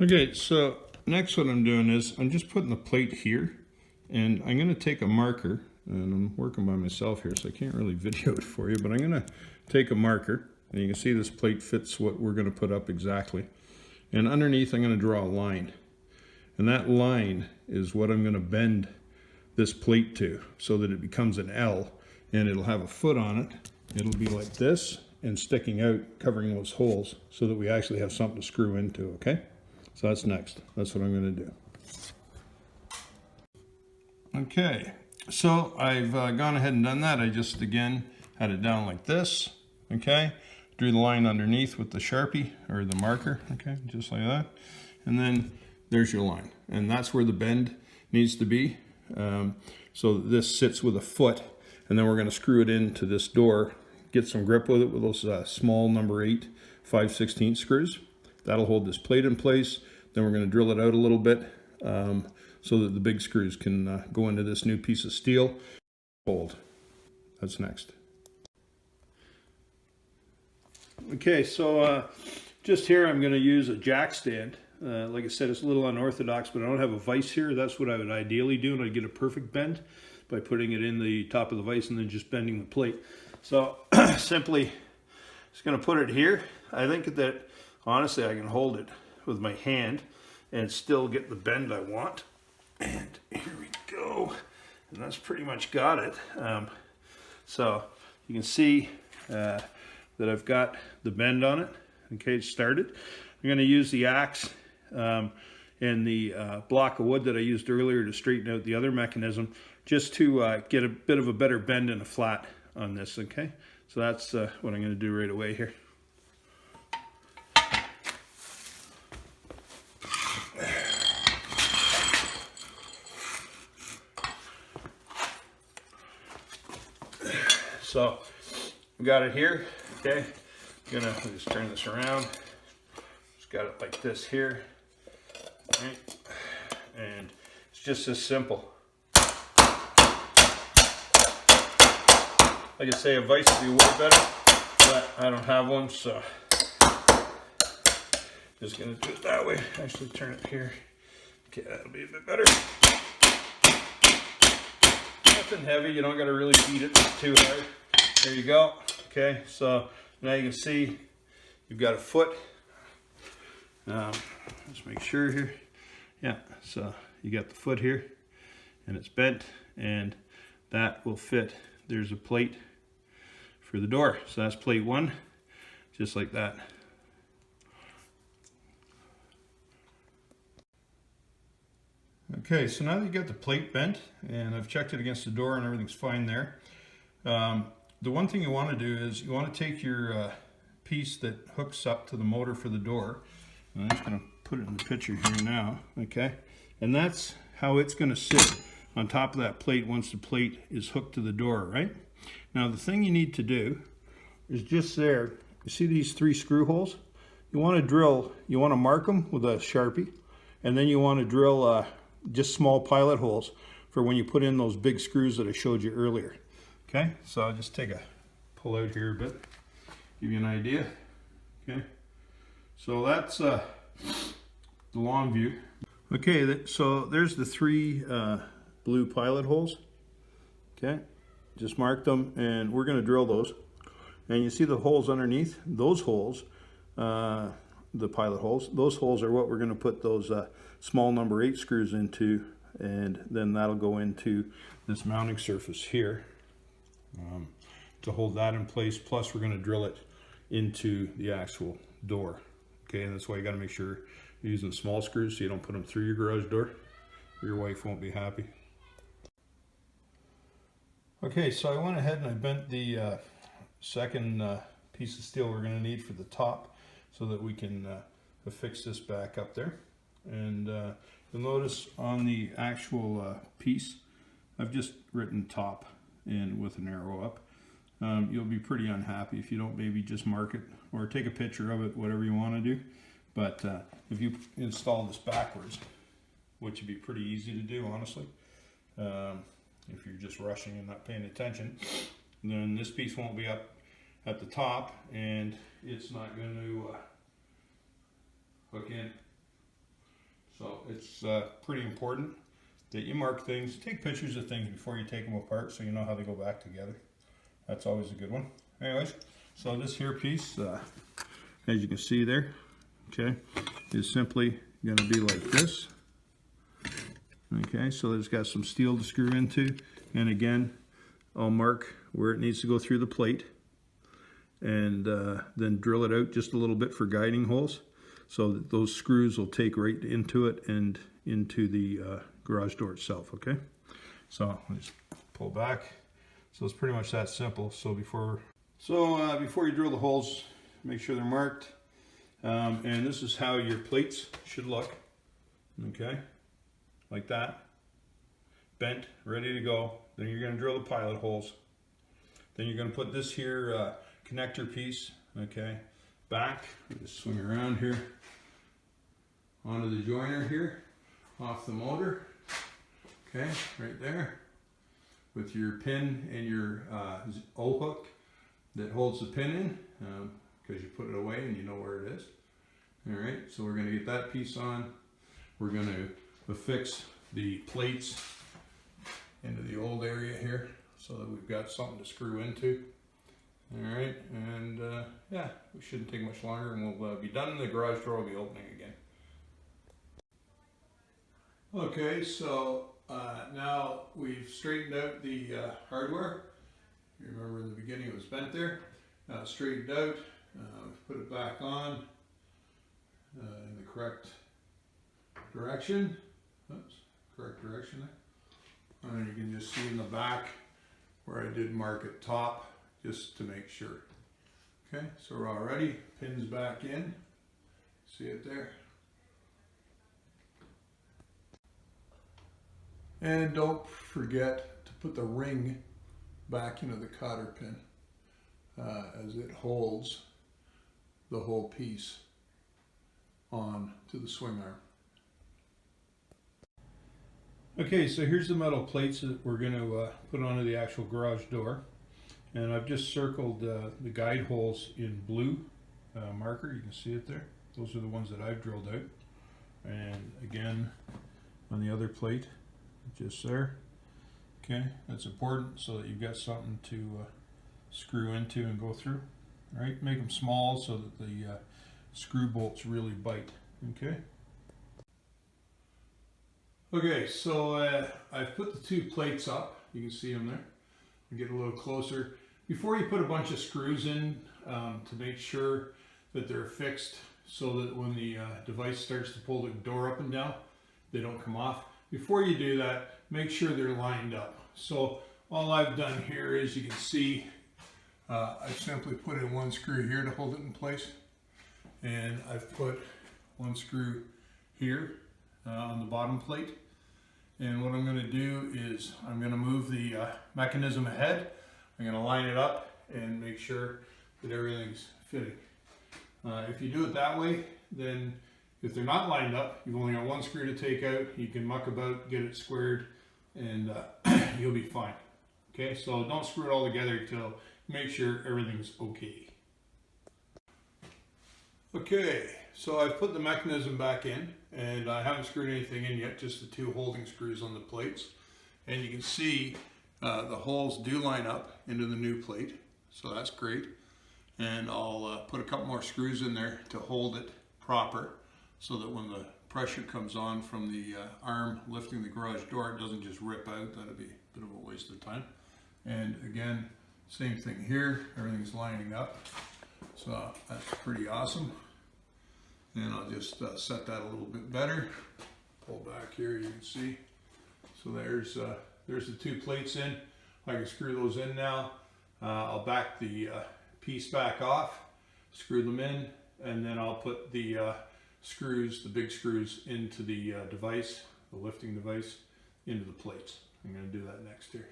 Okay, so next what I'm doing is I'm just putting the plate here, and I'm going to take a marker, and I'm working by myself here so I can't really video it for you, but I'm going to take a marker, and you can see this plate fits what we're going to put up exactly. And underneath I'm going to draw a line, and that line is what I'm going to bend this plate to so that it becomes an L, and it'll have a foot on it. It'll be like this and sticking out, covering those holes so that we actually have something to screw into, okay? So that's next. That's what I'm going to do. Okay, so I've gone ahead and done that. I just, again, had it down like this, okay? Drew the line underneath with the Sharpie, or the marker, okay? Just like that. And then there's your line. And that's where the bend needs to be. So this sits with a foot, and then we're going to screw it into this door, get some grip with it with those small number 8 5/16 screws. That'll hold this plate in place. Then we're going to drill it out a little bit so that the big screws can go into this new piece of steel. Hold. That's next. Okay, so just here I'm going to use a jack stand. Like I said, it's a little unorthodox, but I don't have a vise here. That's what I would ideally do, and I'd get a perfect bend by putting it in the top of the vise and then just bending the plate. So simply just going to put it here. I think that honestly I can hold it with my hand and still get the bend I want. And here we go. And that's pretty much got it. So you can see that I've got the bend on it. Okay, it's started. I'm going to use the axe and the block of wood that I used earlier to straighten out the other mechanism, just to get a bit of a better bend and a flat on this. Okay, so that's what I'm going to do right away here. So we got it here. Okay, I'm gonna just turn this around. Just got it like this here. Right. And it's just as simple. Like I say, a vise would be way better, but I don't have one, so just gonna do it that way. Actually turn it here. Okay, that'll be a bit better. Nothing heavy, you don't gotta really beat it too hard. There you go. Okay, so now you can see you've got a foot. Let's make sure here. Yeah, so you got the foot here, and it's bent, and that will fit. There's a plate for the door. So that's plate 1, just like that. Okay, so now that you got the plate bent, and I've checked it against the door and everything's fine there, the one thing you want to do is you want to take your piece that hooks up to the motor for the door, and I'm just going to put it in the picture here now, okay? And that's how it's going to sit on top of that plate once the plate is hooked to the door, right? Now the thing you need to do is just there, you see these 3 screw holes? You want to drill, you want to mark them with a Sharpie, and then you want to drill just small pilot holes for when you put in those big screws that I showed you earlier. Okay, so I'll just take a pull out here a bit, give you an idea. Okay, so that's the long view. Okay, so there's the 3 blue pilot holes. Okay, just marked them, and we're going to drill those. And you see the holes underneath? Those holes, the pilot holes, those holes are what we're going to put those small number 8 screws into, and then that'll go into this mounting surface here to hold that in place. Plus we're going to drill it into the actual door. Okay, and that's why you got to make sure you're using small screws so you don't put them through your garage door, or your wife won't be happy. Okay, so I went ahead and I bent the second piece of steel we're going to need for the top so that we can affix this back up there. And you'll notice on the actual piece I've just written top and with an arrow up. You'll be pretty unhappy if you don't maybe just mark it or take a picture of it, whatever you want to do. But if you install this backwards, which would be pretty easy to do, honestly, if you're just rushing and not paying attention, then this piece won't be up at the top, and it's not going to hook in So it's pretty important that you mark things, take pictures of things before you take them apart so you know how they go back together. That's always a good one. Anyways, so this here piece, as you can see there, okay, is simply going to be like this. Okay, so there's got some steel to screw into, and again, I'll mark where it needs to go through the plate, and then drill it out just a little bit for guiding holes, so that those screws will take right into it and into the garage door itself. Okay, so I'll just pull back. So it's pretty much that simple. So before you drill the holes, make sure they're marked, and this is how your plates should look. Okay, like that, bent, ready to go. Then you're going to drill the pilot holes. Then you're going to put this here connector piece, okay, back. Just swing around here onto the joiner here, off the motor, okay, right there, with your pin and your O-hook that holds the pin in, because you put it away and you know where it is. All right, so we're going to get that piece on. We're going to affix the plates into the old area here so that we've got something to screw into. All right, and yeah, we shouldn't take much longer, and we'll be done. The garage door will be opening again. Okay, so now we've straightened out the hardware. You remember in the beginning it was bent there. Now it's straightened out. We've put it back on in the correct direction. Oops, correct direction there. And you can just see in the back where I did mark at top, just to make sure. Okay, so we're all ready. Pins back in. See it there? And don't forget to put the ring back into the cotter pin as it holds the whole piece on to the swing arm. Okay, so here's the metal plates that we're going to put onto the actual garage door. And I've just circled the guide holes in blue marker. You can see it there. Those are the ones that I've drilled out. And again, on the other plate, just there. Okay, that's important so that you've got something to screw into and go through. All right, make them small so that the screw bolts really bite. Okay. Okay, so I've put the two plates up. You can see them there. I'll get a little closer. Before you put a bunch of screws in to make sure that they're fixed so that when the device starts to pull the door up and down, they don't come off. Before you do that, make sure they're lined up. So all I've done here is, you can see, I've simply put in one screw here to hold it in place. And I've put one screw here on the bottom plate. And what I'm going to do is I'm going to move the mechanism ahead. I'm going to line it up and make sure that everything's fitting. If you do it that way, then if they're not lined up, you've only got one screw to take out. You can muck about, get it squared, and you'll be fine. Okay, so don't screw it all together till make sure everything's okay. Okay, so I've put the mechanism back in, and I haven't screwed anything in yet, just the two holding screws on the plates. And you can see the holes do line up into the new plate, so that's great. And I'll put a couple more screws in there to hold it proper, so that when the pressure comes on from the arm lifting the garage door, it doesn't just rip out. That'd be a bit of a waste of time. And again, same thing here, everything's lining up. So that's pretty awesome. And I'll just set that a little bit better. Pull back here, you can see. So there's the two plates in. I can screw those in now. I'll back the piece back off, screw them in, and then I'll put the screws, the big screws, into the device, the lifting device, into the plates. I'm going to do that next here.